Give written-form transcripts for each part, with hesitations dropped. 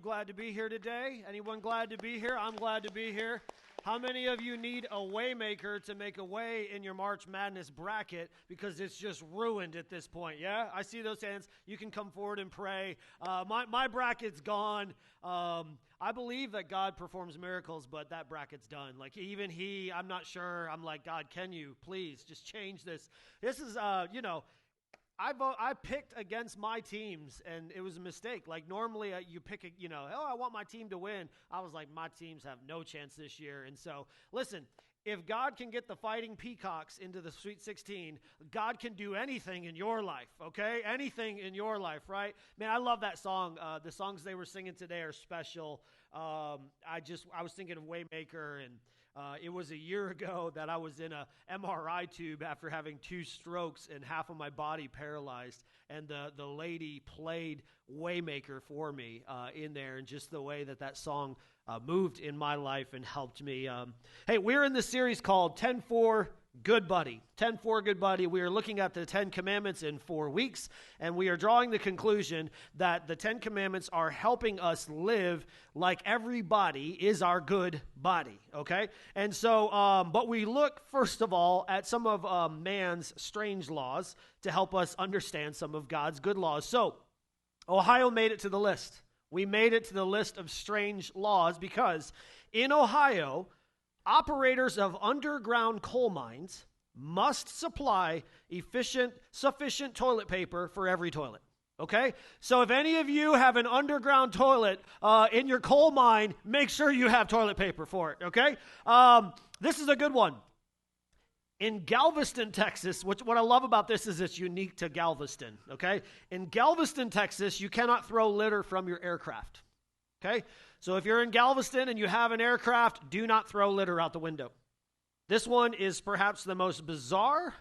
Glad to be here today. Anyone glad to be here? I'm glad to be here. How many of you need a waymaker to make a way in your March Madness bracket because it's just ruined at this point? Yeah, I see those hands. You can come forward and pray. My bracket's gone. I believe that God performs miracles, but that bracket's done. Like even I'm not sure. I'm like, God, can you please just change this? This is, I picked against my teams, and it was a mistake. Like, normally you pick, I want my team to win. I was like, my teams have no chance this year. And so, listen, if God can get the Fighting Peacocks into the Sweet 16, God can do anything in your life, okay? Anything in your life, right? Man, I love that song. The songs they were singing today are special. I was thinking of Waymaker, and it was a year ago that I was in a MRI tube after having 2 strokes and half of my body paralyzed. And the lady played Waymaker for me in there, and just the way that song moved in my life and helped me. Hey, we're in this series called 10-4 Good Buddy. 10-4 Good Buddy. We are looking at the 10 Commandments in 4 weeks, and we are drawing the conclusion that the 10 Commandments are helping us live like everybody is our good body, okay? And so, but we look, first of all, at some of man's strange laws to help us understand some of God's good laws. So, Ohio made it to the list. We made it to the list of strange laws because in Ohio, operators of underground coal mines must supply sufficient toilet paper for every toilet. Okay? So if any of you have an underground toilet in your coal mine, make sure you have toilet paper for it. Okay? This is a good one. In Galveston, Texas, what I love about this is it's unique to Galveston. Okay? In Galveston, Texas, you cannot throw litter from your aircraft. Okay? So if you're in Galveston and you have an aircraft, do not throw litter out the window. This one is perhaps the most bizarre,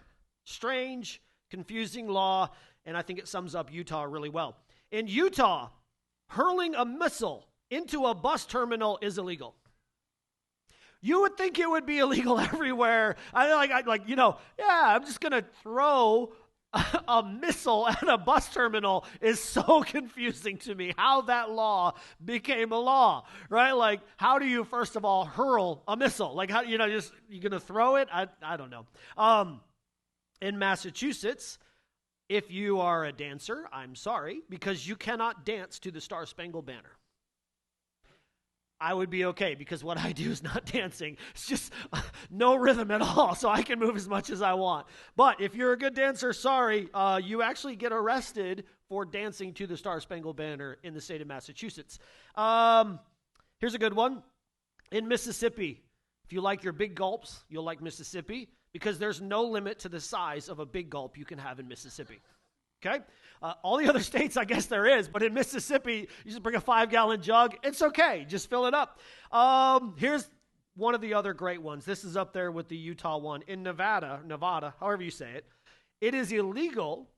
strange, confusing law, and I think it sums up Utah really well. In Utah, hurling a missile into a bus terminal is illegal. You would think it would be illegal everywhere. I'm just going to throw a missile at a bus terminal is so confusing to me how that law became a law, right? Like, how do you, first of all, hurl a missile? Like, how, you're going to throw it? I don't know. In Massachusetts, if you are a dancer, I'm sorry, because you cannot dance to the Star-Spangled Banner. I would be okay because what I do is not dancing. It's just no rhythm at all, so I can move as much as I want. But if you're a good dancer, sorry, you actually get arrested for dancing to the Star-Spangled Banner in the state of Massachusetts. Here's a good one. In Mississippi, if you like your big gulps, you'll like Mississippi because there's no limit to the size of a big gulp you can have in Mississippi. Okay? All the other states, I guess there is, but in Mississippi, you just bring a 5-gallon jug. It's okay. Just fill it up. Here's one of the other great ones. This is up there with the Utah one. In Nevada, however you say it, it is illegal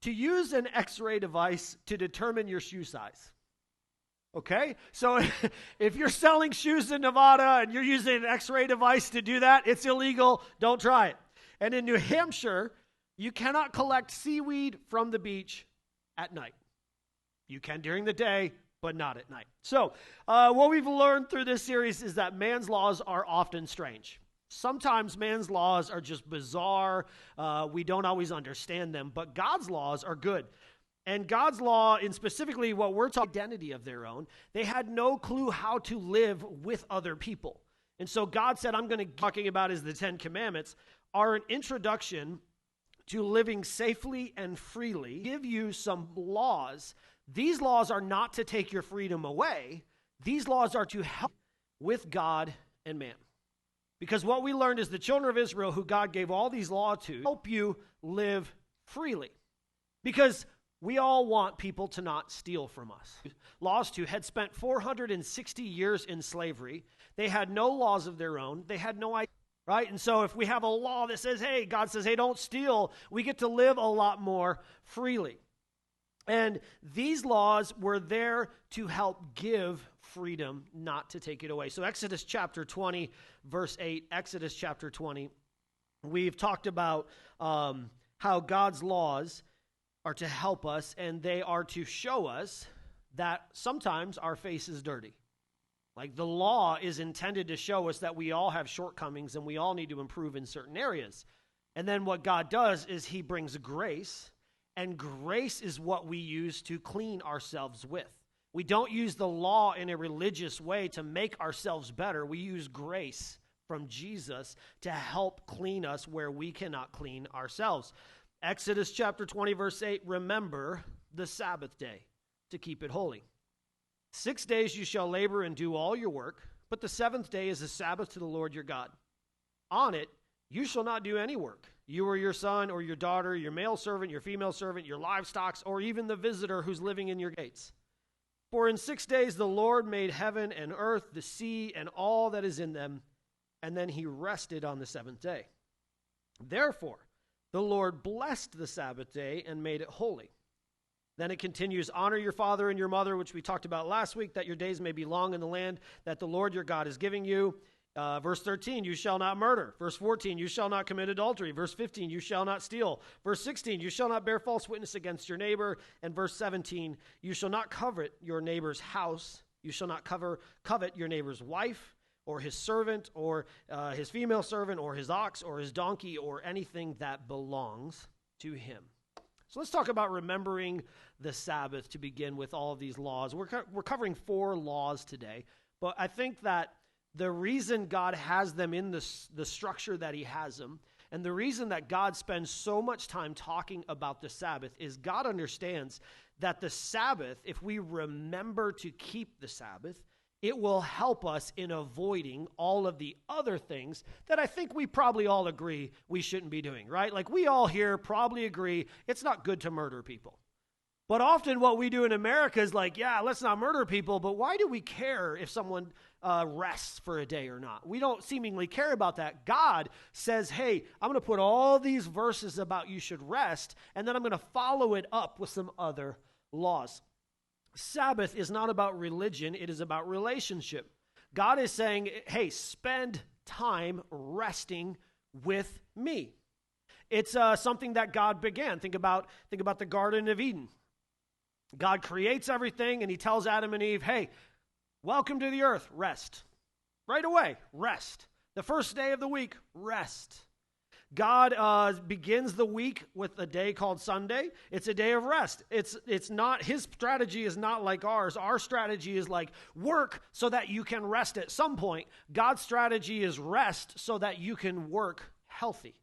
to use an X-ray device to determine your shoe size. Okay? So if you're selling shoes in Nevada and you're using an X-ray device to do that, it's illegal. Don't try it. And in New Hampshire, you cannot collect seaweed from the beach at night. You can during the day, but not at night. So what we've learned through this series is that man's laws are often strange. Sometimes man's laws are just bizarre. We don't always understand them, but God's laws are good. And God's law, and specifically what we're talking identity of their own, they had no clue how to live with other people. And so God said, I'm going to be talking about is the 10 Commandments, are an introduction to living safely and freely, give you some laws. These laws are not to take your freedom away. These laws are to help with God and man. Because what we learned is the children of Israel, who God gave all these laws to, help you live freely. Because we all want people to not steal from us. Laws to had spent 460 years in slavery. They had no laws of their own. They had no idea. Right? And so if we have a law that says, hey, God says, hey, don't steal, we get to live a lot more freely. And these laws were there to help give freedom, not to take it away. So Exodus chapter 20, verse 8, Exodus chapter 20, we've talked about how God's laws are to help us, and they are to show us that sometimes our face is dirty. Like the law is intended to show us that we all have shortcomings and we all need to improve in certain areas. And then what God does is he brings grace, and grace is what we use to clean ourselves with. We don't use the law in a religious way to make ourselves better. We use grace from Jesus to help clean us where we cannot clean ourselves. Exodus chapter 20, verse 8, remember the Sabbath day to keep it holy. 6 days you shall labor and do all your work, but the seventh day is a Sabbath to the Lord your God. On it you shall not do any work, you or your son or your daughter, your male servant, your female servant, your livestock, or even the visitor who's living in your gates. For in 6 days the Lord made heaven and earth, the sea, and all that is in them, and then he rested on the seventh day. Therefore, the Lord blessed the Sabbath day and made it holy. Then it continues, honor your father and your mother, which we talked about last week, that your days may be long in the land that the Lord your God is giving you. Verse 13, you shall not murder. Verse 14, you shall not commit adultery. Verse 15, you shall not steal. Verse 16, you shall not bear false witness against your neighbor. And verse 17, you shall not covet your neighbor's house. You shall not covet your neighbor's wife or his servant or his female servant or his ox or his donkey or anything that belongs to him. So let's talk about remembering the Sabbath to begin with all of these laws. We're covering 4 laws today, but I think that the reason God has them in the structure that he has them, and the reason that God spends so much time talking about the Sabbath is God understands that the Sabbath, if we remember to keep the Sabbath, it will help us in avoiding all of the other things that I think we probably all agree we shouldn't be doing, right? Like we all here probably agree it's not good to murder people. But often what we do in America is like, yeah, let's not murder people, but why do we care if someone rests for a day or not? We don't seemingly care about that. God says, hey, I'm going to put all these verses about you should rest, and then I'm going to follow it up with some other laws. Sabbath is not about religion, it is about relationship. God is saying, hey, spend time resting with me. It's something that God began. Think about the Garden of Eden. God creates everything and he tells Adam and Eve, hey, welcome to the earth, rest. Right away, rest. The first day of the week, rest. God begins the week with a day called Sunday. It's a day of rest. It's not, his strategy is not like ours. Our strategy is like work so that you can rest at some point. God's strategy is rest so that you can work healthy.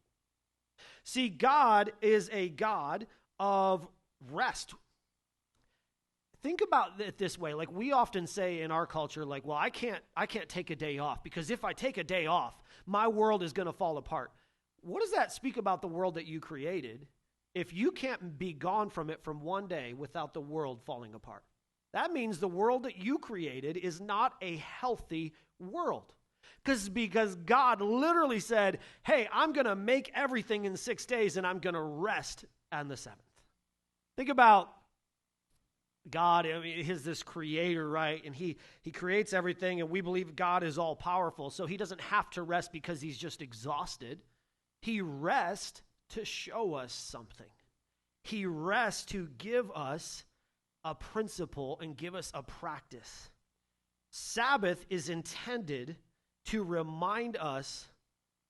See, God is a God of rest. Think about it this way. Like we often say in our culture, like, well, I can't take a day off because if I take a day off, my world is going to fall apart. What does that speak about the world that you created if you can't be gone from it from one day without the world falling apart? That means the world that you created is not a healthy world. Because God literally said, hey, I'm going to make everything in 6 days and I'm going to rest on the seventh. Think about God. I mean, he's this creator, right? And he creates everything, and we believe God is all powerful. So he doesn't have to rest because he's just exhausted. He rests to show us something. He rests to give us a principle and give us a practice. Sabbath is intended to remind us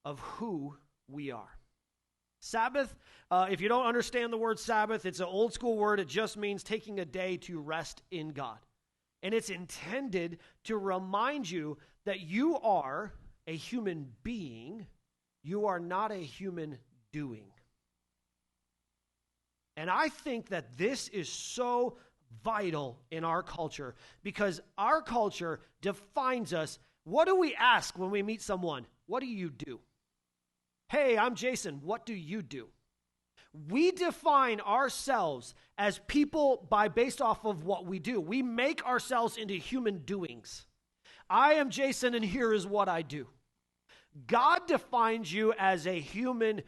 of who we are. Sabbath, if you don't understand the word Sabbath, it's an old school word. It just means taking a day to rest in God. And it's intended to remind you that you are a human being. You are not a human doing. And I think that this is so vital in our culture because our culture defines us. What do we ask when we meet someone? What do you do? Hey, I'm Jason. What do you do? We define ourselves as people based off of what we do. We make ourselves into human doings. I am Jason, and here is what I do. God defines you as a human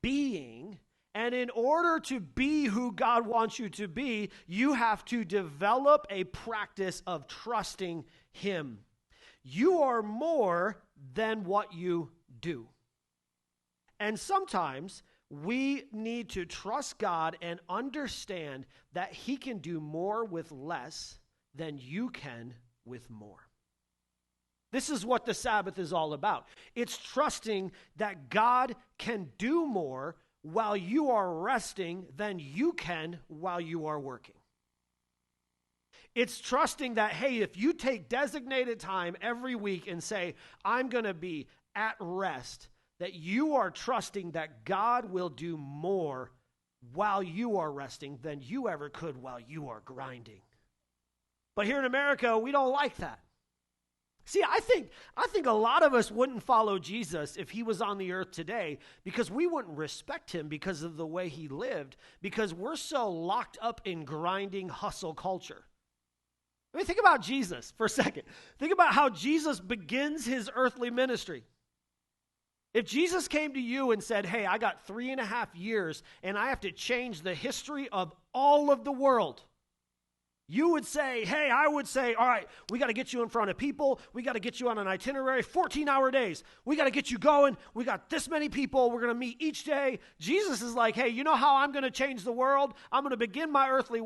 being, and in order to be who God wants you to be, you have to develop a practice of trusting him. You are more than what you do. And sometimes we need to trust God and understand that he can do more with less than you can with more. This is what the Sabbath is all about. It's trusting that God can do more while you are resting than you can while you are working. It's trusting that, hey, if you take designated time every week and say, I'm going to be at rest, that you are trusting that God will do more while you are resting than you ever could while you are grinding. But here in America, we don't like that. See, I think a lot of us wouldn't follow Jesus if he was on the earth today because we wouldn't respect him because of the way he lived, because we're so locked up in grinding hustle culture. I mean, think about Jesus for a second. Think about how Jesus begins his earthly ministry. If Jesus came to you and said, hey, I got 3.5 years and I have to change the history of all of the world, you would say, hey, I would say, all right, we got to get you in front of people. We got to get you on an itinerary, 14-hour days. We got to get you going. We got this many people. We're going to meet each day. Jesus is like, hey, you know how I'm going to change the world? I'm going to begin my earthly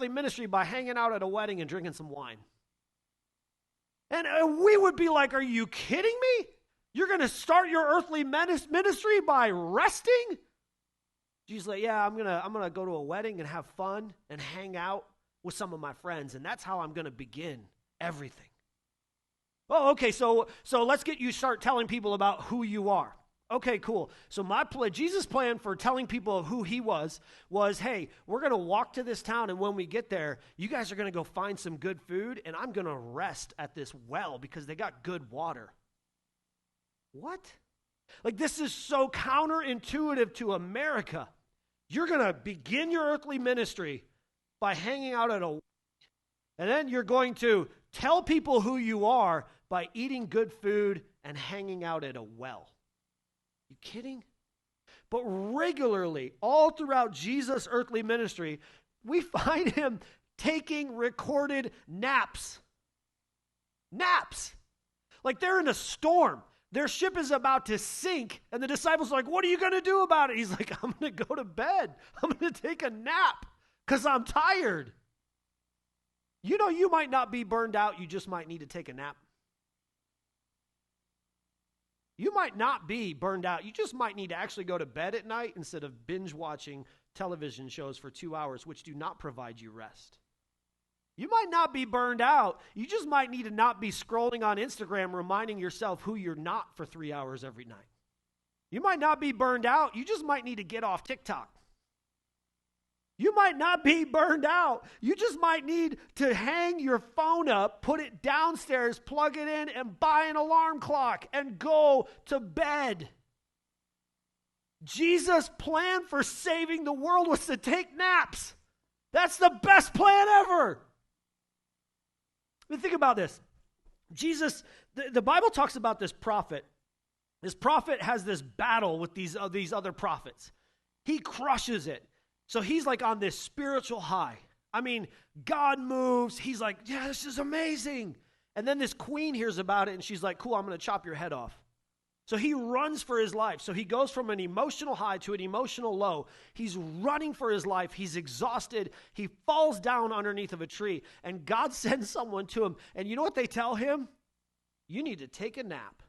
ministry by hanging out at a wedding and drinking some wine. And we would be like, are you kidding me? You're going to start your earthly ministry by resting? Jesus is like, yeah, I'm gonna go to a wedding and have fun and hang out with some of my friends, and that's how I'm going to begin everything. Oh, okay, so let's get you start telling people about who you are. Okay, cool. So Jesus' plan for telling people of who he was, hey, we're going to walk to this town, and when we get there, you guys are going to go find some good food, and I'm going to rest at this well because they got good water. What? Like, this is so counterintuitive to America. You're going to begin your earthly ministry by hanging out at a, and then you're going to tell people who you are by eating good food and hanging out at a well. You kidding? But regularly, all throughout Jesus' earthly ministry, we find him taking recorded naps. Naps. Like they're in a storm. Their ship is about to sink, and the disciples are like, what are you going to do about it? He's like, I'm going to go to bed. I'm going to take a nap because I'm tired. You know, you might not be burned out. You just might need to take a nap. You might not be burned out. You just might need to actually go to bed at night instead of binge watching television shows for 2 hours, which do not provide you rest. You might not be burned out. You just might need to not be scrolling on Instagram reminding yourself who you're not for 3 hours every night. You might not be burned out. You just might need to get off TikTok. You might not be burned out. You just might need to hang your phone up, put it downstairs, plug it in, and buy an alarm clock and go to bed. Jesus' plan for saving the world was to take naps. That's the best plan ever. I mean, think about this. Jesus, the Bible talks about this prophet. This prophet has this battle with these other prophets. He crushes it. So he's like on this spiritual high. I mean, God moves. He's like, yeah, this is amazing. And then this queen hears about it, and she's like, cool, I'm going to chop your head off. So he runs for his life. So he goes from an emotional high to an emotional low. He's running for his life. He's exhausted. He falls down underneath of a tree, and God sends someone to him. And you know what they tell him? You need to take a nap,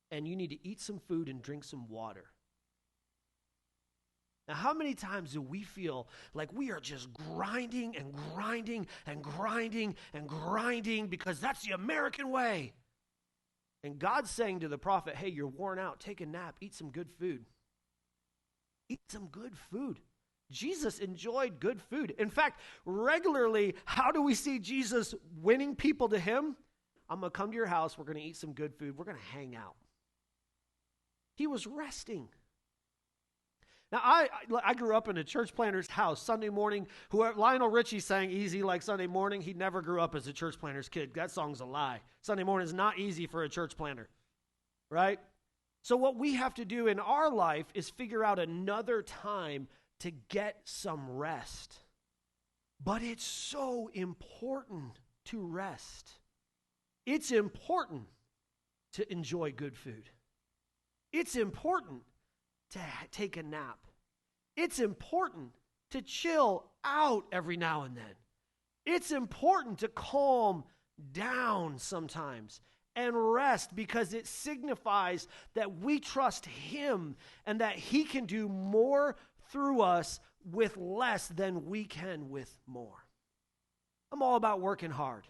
and you need to eat some food and drink some water. Now, how many times do we feel like we are just grinding and grinding and grinding and grinding because that's the American way? And God's saying to the prophet, hey, you're worn out. Take a nap. Eat some good food. Eat some good food. Jesus enjoyed good food. In fact, regularly, how do we see Jesus winning people to him? I'm going to come to your house. We're going to eat some good food. We're going to hang out. He was resting. Now, I grew up in a church planter's house. Sunday morning, Lionel Richie sang Easy Like Sunday Morning. He never grew up as a church planter's kid. That song's a lie. Sunday morning is not easy for a church planter, right? So what we have to do in our life is figure out another time to get some rest. But it's so important to rest. It's important to enjoy good food. It's important to take a nap. It's important to chill out every now and then. It's important to calm down sometimes and rest because it signifies that we trust him and that he can do more through us with less than we can with more. I'm all about working hard.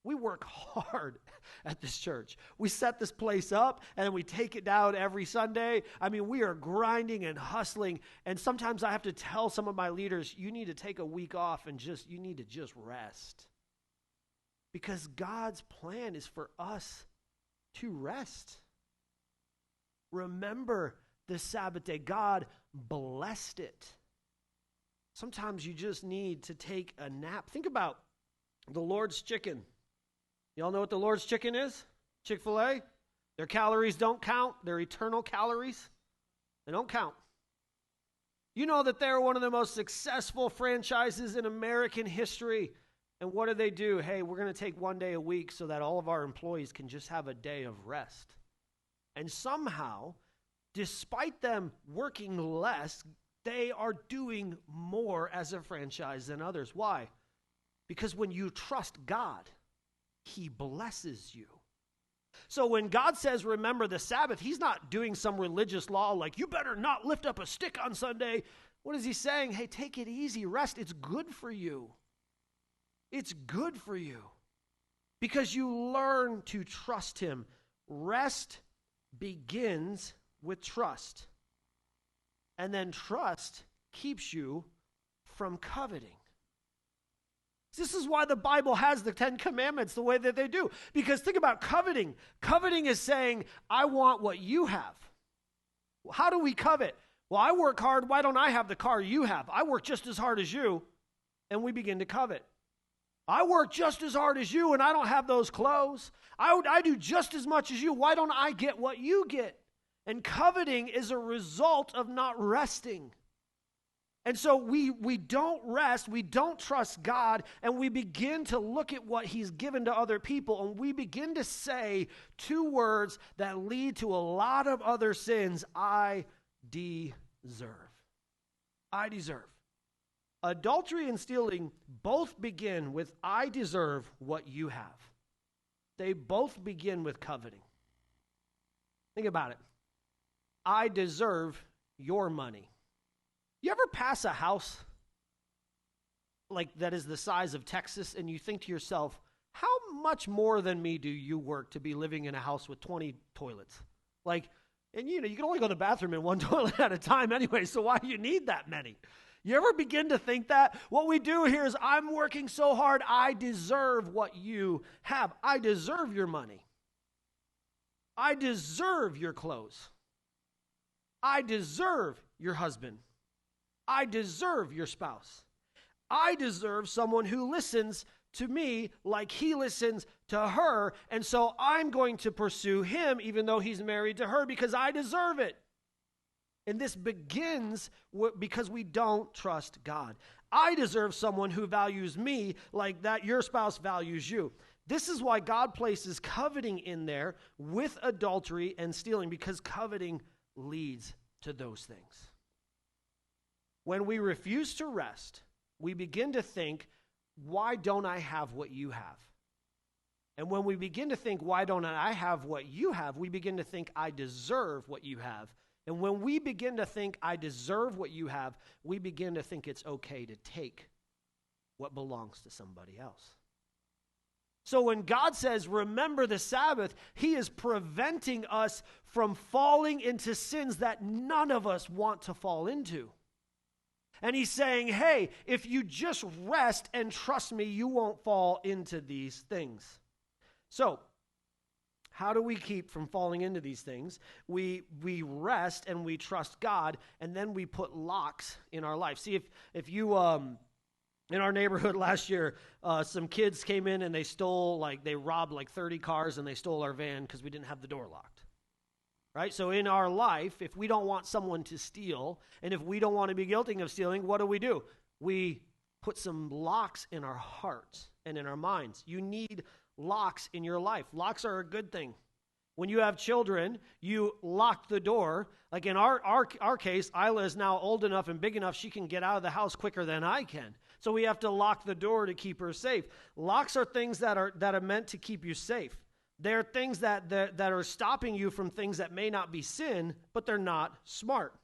We work hard at this church. We set this place up and we take it down every Sunday. I mean, we are grinding and hustling. And sometimes I have to tell some of my leaders, you need to take a week off and you need to just rest. Because God's plan is for us to rest. Remember the Sabbath day. God blessed it. Sometimes you just need to take a nap. Think about the Lord's chicken. Y'all know what the Lord's chicken is? Chick-fil-A? Their calories don't count. Their eternal calories, they don't count. You know that they're one of the most successful franchises in American history. And what do? Hey, we're going to take one day a week so that all of our employees can just have a day of rest. And somehow, despite them working less, they are doing more as a franchise than others. Why? Because when you trust God, he blesses you. So when God says, remember the Sabbath, he's not doing some religious law like, you better not lift up a stick on Sunday. What is he saying? Hey, take it easy, rest. It's good for you. It's good for you because you learn to trust him. Rest begins with trust. And then trust keeps you from coveting. This is why the Bible has the 10 Commandments the way that they do. Because think about coveting. Coveting is saying, I want what you have. How do we covet? Well, I work hard. Why don't I have the car you have? I work just as hard as you. And we begin to covet. I work just as hard as you and I don't have those clothes. I do just as much as you. Why don't I get what you get? And coveting is a result of not resting. And so we don't rest, we don't trust God, and we begin to look at what he's given to other people, and we begin to say two words that lead to a lot of other sins. I deserve. I deserve. Adultery and stealing both begin with, I deserve what you have. They both begin with coveting. Think about it. I deserve your money. You ever pass a house like that is the size of Texas and you think to yourself, how much more than me do you work to be living in a house with 20 toilets? And you can only go to the bathroom in one toilet at a time anyway, so why do you need that many? You ever begin to think that? What we do here is I'm working so hard, I deserve what you have. I deserve your money. I deserve your clothes. I deserve your husband. I deserve your spouse. I deserve someone who listens to me like he listens to her, and so I'm going to pursue him even though he's married to her because I deserve it. And this begins because we don't trust God. I deserve someone who values me like that your spouse values you. This is why God places coveting in there with adultery and stealing, because coveting leads to those things. When we refuse to rest, we begin to think, why don't I have what you have? And when we begin to think, why don't I have what you have, we begin to think, I deserve what you have. And when we begin to think, I deserve what you have, we begin to think it's okay to take what belongs to somebody else. So when God says, remember the Sabbath, he is preventing us from falling into sins that none of us want to fall into. And he's saying, hey, if you just rest and trust me, you won't fall into these things. So, how do we keep from falling into these things? We rest and we trust God, and then we put locks in our life. See, if you, in our neighborhood last year, some kids came in and they robbed like 30 cars and they stole our van because we didn't have the door locked. Right? So in our life, if we don't want someone to steal, and if we don't want to be guilty of stealing, what do? We put some locks in our hearts and in our minds. You need locks in your life. Locks are a good thing. When you have children, you lock the door. Like in our case, Isla is now old enough and big enough she can get out of the house quicker than I can. so we have to lock the door to keep her safe. Locks are things that are meant to keep you safe. They're things that are stopping you from things that may not be sin, but they're not smart.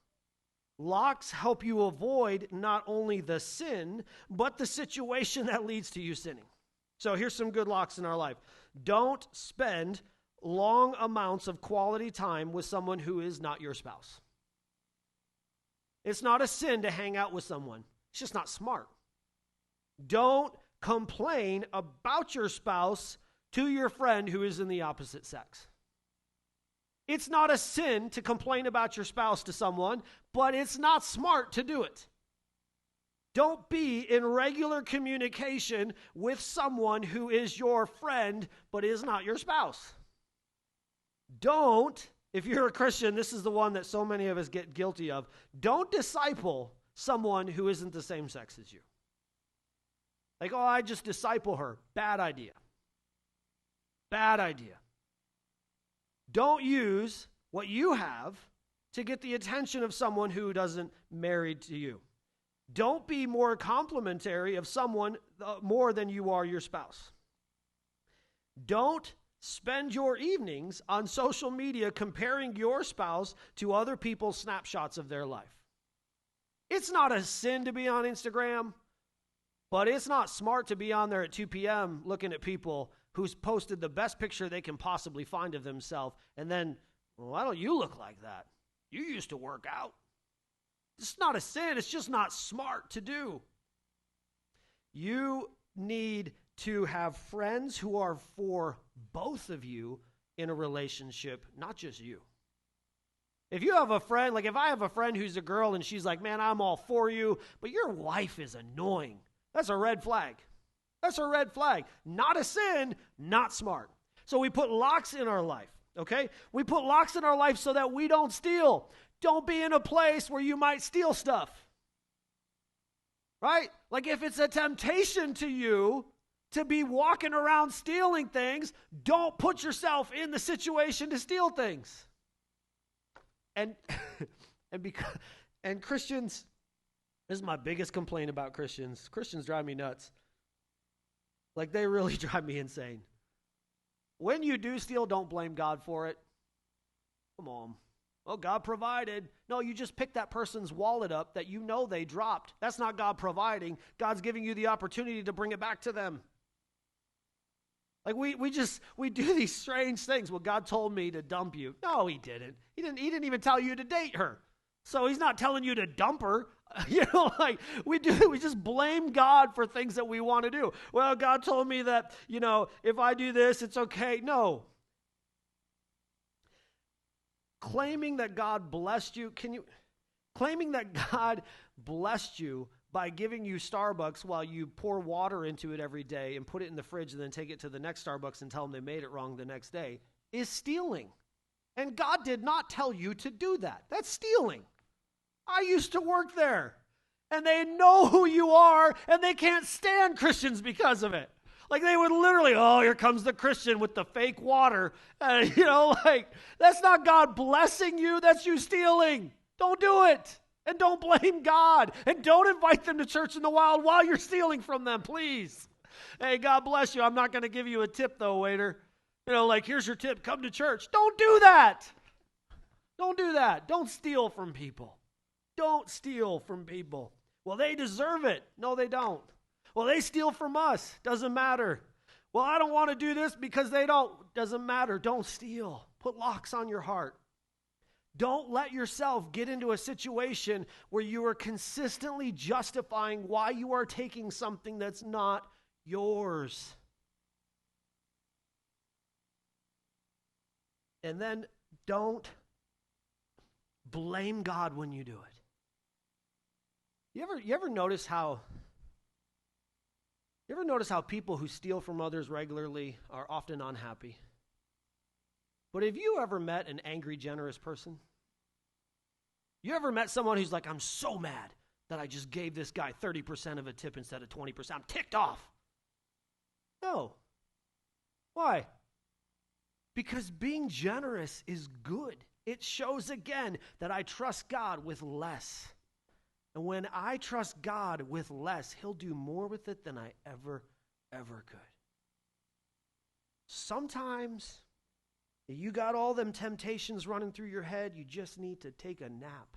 Locks help you avoid not only the sin, but the situation that leads to you sinning. So here's some good locks in our life. Don't spend long amounts of quality time with someone who is not your spouse. It's not a sin to hang out with someone. It's just not smart. Don't complain about your spouse to your friend who is in the opposite sex. It's not a sin to complain about your spouse to someone, but it's not smart to do it. Don't be in regular communication with someone who is your friend, but is not your spouse. Don't, if you're a Christian, this is the one that so many of us get guilty of, don't disciple someone who isn't the same sex as you. Like, oh, I just disciple her. Bad idea. Bad idea. Don't use what you have to get the attention of someone who doesn't married to you. Don't be more complimentary of someone more than you are your spouse. Don't spend your evenings on social media comparing your spouse to other people's snapshots of their life. It's not a sin to be on Instagram, but it's not smart to be on there at 2 p.m. looking at people who's posted the best picture they can possibly find of themselves, and then, well, why don't you look like that? You used to work out. It's not a sin. It's just not smart to do. You need to have friends who are for both of you in a relationship, not just you. If you have a friend, like if I have a friend who's a girl and she's like, man, I'm all for you, but your wife is annoying, that's a red flag. That's a red flag. Not a sin, not smart. So we put locks in our life, okay? We put locks in our life so that we don't steal. Don't be in a place where you might steal stuff, right? Like if it's a temptation to you to be walking around stealing things, don't put yourself in the situation to steal things. And Christians, this is my biggest complaint about Christians. Christians drive me nuts. Like, they really drive me insane. When you do steal, don't blame God for it. Come on. Well, God provided. No, you just picked that person's wallet up that you know they dropped. That's not God providing. God's giving you the opportunity to bring it back to them. Like, we do these strange things. Well, God told me to dump you. No, he didn't. He didn't even tell you to date her. So he's not telling you to dump her. Like we just blame God for things that we want to do. Well, God told me that, if I do this, it's okay. No. Claiming that God blessed you, claiming that God blessed you by giving you Starbucks while you pour water into it every day and put it in the fridge and then take it to the next Starbucks and tell them they made it wrong the next day is stealing. And God did not tell you to do that. That's stealing. I used to work there, and they know who you are, and they can't stand Christians because of it. Like, they would literally, oh, here comes the Christian with the fake water. That's not God blessing you. That's you stealing. Don't do it. And don't blame God. And don't invite them to church in the wild while you're stealing from them, please. Hey, God bless you. I'm not going to give you a tip, though, waiter. Here's your tip. Come to church. Don't do that. Don't do that. Don't steal from people. Don't steal from people. Well, they deserve it. No, they don't. Well, they steal from us. Doesn't matter. Well, I don't want to do this because they don't. Doesn't matter. Don't steal. Put locks on your heart. Don't let yourself get into a situation where you are consistently justifying why you are taking something that's not yours. And then don't blame God when you do it. You ever notice how people who steal from others regularly are often unhappy? But have you ever met an angry, generous person? You ever met someone who's like, I'm so mad that I just gave this guy 30% of a tip instead of 20%. I'm ticked off. No. Why? Because being generous is good. It shows again that I trust God with less. And when I trust God with less, he'll do more with it than I ever could. Sometimes you got all them temptations running through your head, you just need to take a nap.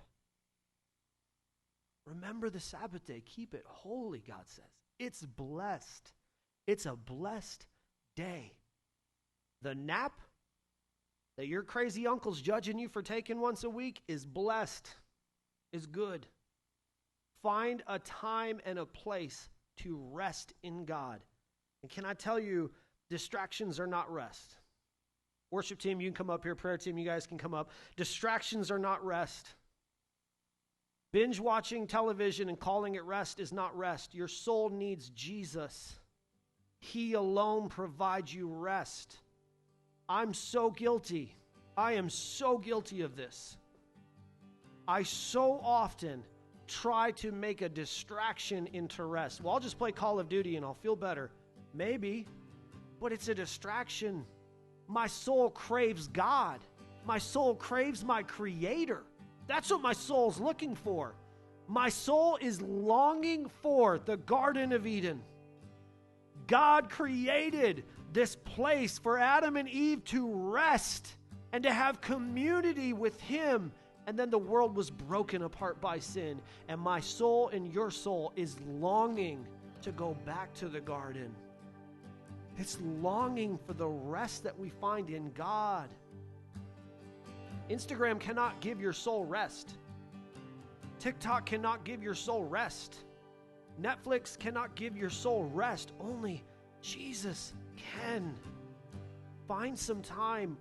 Remember the Sabbath day. Keep it holy, God says. It's blessed. It's a blessed day. The nap that your crazy uncle's judging you for taking once a week is blessed, is good. Find a time and a place to rest in God. And can I tell you, distractions are not rest. Worship team, you can come up here. Prayer team, you guys can come up. Distractions are not rest. Binge watching television and calling it rest is not rest. Your soul needs Jesus. He alone provides you rest. I'm so guilty. I am so guilty of this. I so often try to make a distraction into rest. Well, I'll just play Call of Duty and I'll feel better. Maybe, but it's a distraction. My soul craves God. My soul craves my Creator. That's what my soul's looking for. My soul is longing for the Garden of Eden. God created this place for Adam and Eve to rest and to have community with Him. And then the world was broken apart by sin. And my soul and your soul is longing to go back to the garden. It's longing for the rest that we find in God. Instagram cannot give your soul rest. TikTok cannot give your soul rest. Netflix cannot give your soul rest. Only Jesus can. Find some time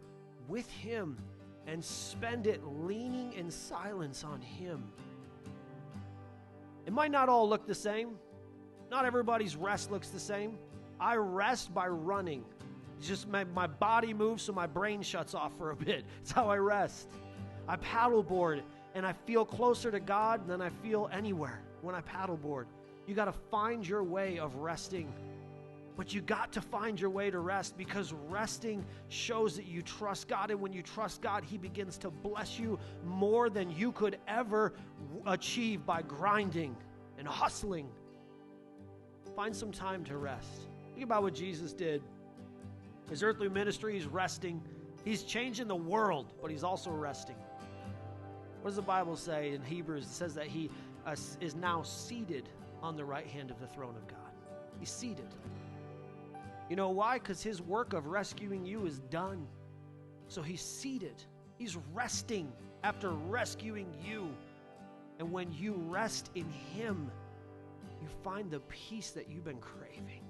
with Him and spend it leaning in silence on Him. It might not all look the same. Not everybody's rest looks the same. I rest by running. It's just my body moves so my brain shuts off for a bit. It's how I rest. I paddleboard and I feel closer to God than I feel anywhere when I paddleboard. You got to find your way of resting. But you got to find your way to rest, because resting shows that you trust God. And when you trust God, He begins to bless you more than you could ever achieve by grinding and hustling. Find some time to rest. Think about what Jesus did. His earthly ministry is resting. He's changing the world, but He's also resting. What does the Bible say in Hebrews? It says that He is now seated on the right hand of the throne of God. He's seated. You know why? Because His work of rescuing you is done. So He's seated. He's resting after rescuing you. And when you rest in Him, you find the peace that you've been craving.